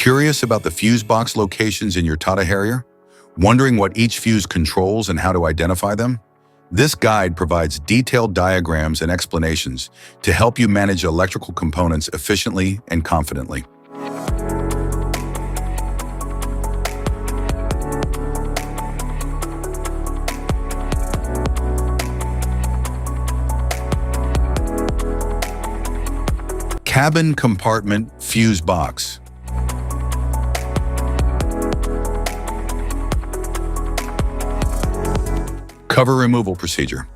Curious about the fuse box locations in your Tata Harrier? Wondering what each fuse controls and how to identify them? This guide provides detailed diagrams and explanations to help you manage electrical components efficiently and confidently. Cabin compartment fuse box. Cover removal procedure.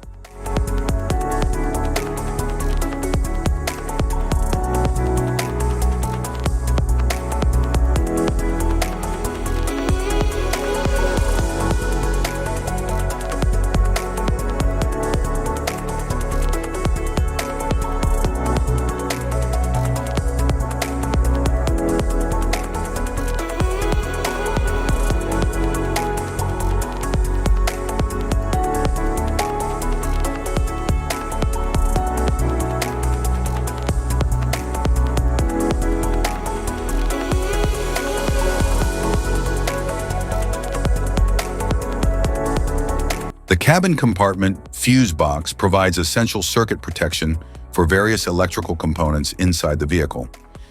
The cabin compartment fuse box provides essential circuit protection for various electrical components inside the vehicle,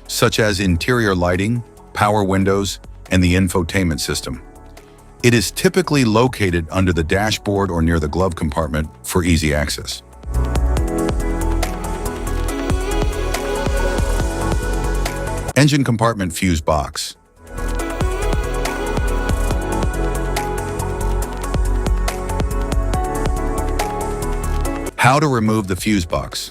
such as interior lighting, power windows, and the infotainment system. It is typically located under the dashboard or near the glove compartment for easy access. Engine compartment fuse box. How to remove the fuse box.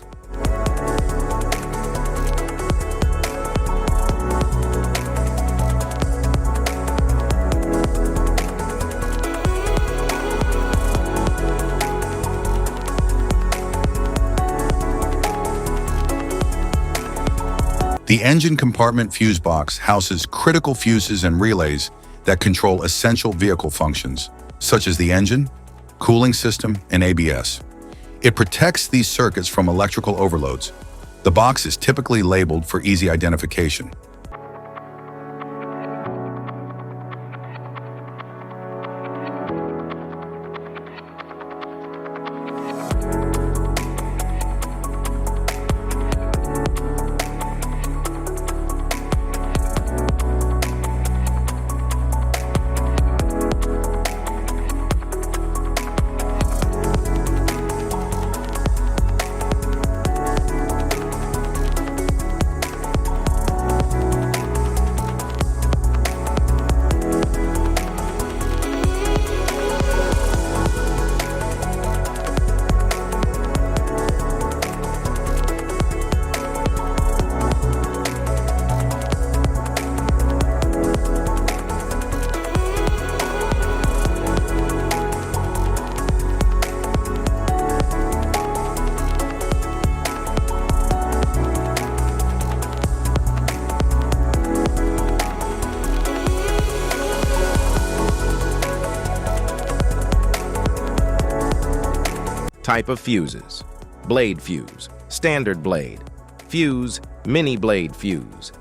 The engine compartment fuse box houses critical fuses and relays that control essential vehicle functions, such as the engine, cooling system, and ABS. It protects these circuits from electrical overloads. The box is typically labeled for easy identification. Type of fuses: blade fuse, standard blade, fuse, mini blade fuse,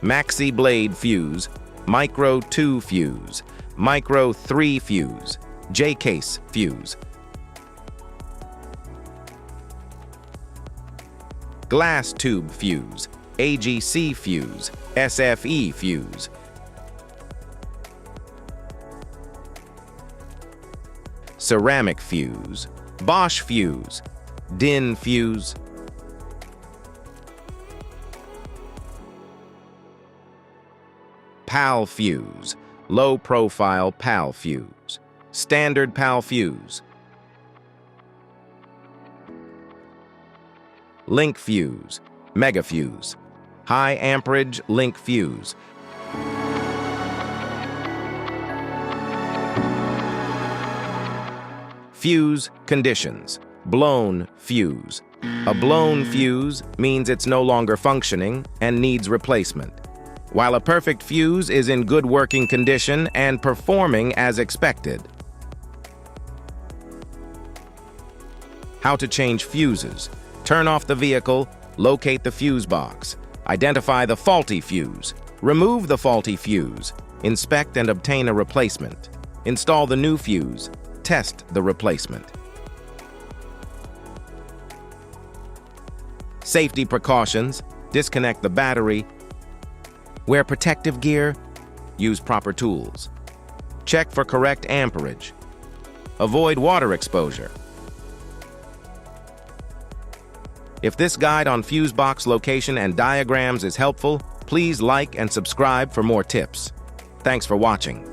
maxi blade fuse, micro 2 fuse, micro 3 fuse, J-case fuse, glass tube fuse, AGC fuse, SFE fuse, ceramic fuse, Bosch fuse, DIN fuse, PAL fuse, low profile PAL fuse, standard PAL fuse, link fuse, mega fuse, high amperage link fuse, fuse conditions: blown fuse. A blown fuse means it's no longer functioning and needs replacement, while a perfect fuse is in good working condition and performing as expected. How to change fuses: turn off the vehicle, locate the fuse box, identify the faulty fuse, Remove the faulty fuse. Inspect and obtain a replacement. Install the new fuse. Test the replacement. Safety precautions. Disconnect the battery. Wear protective gear. Use proper tools. Check for correct amperage. Avoid water exposure. If this guide on fuse box location and diagrams is helpful, please like and subscribe for more tips. Thanks for watching.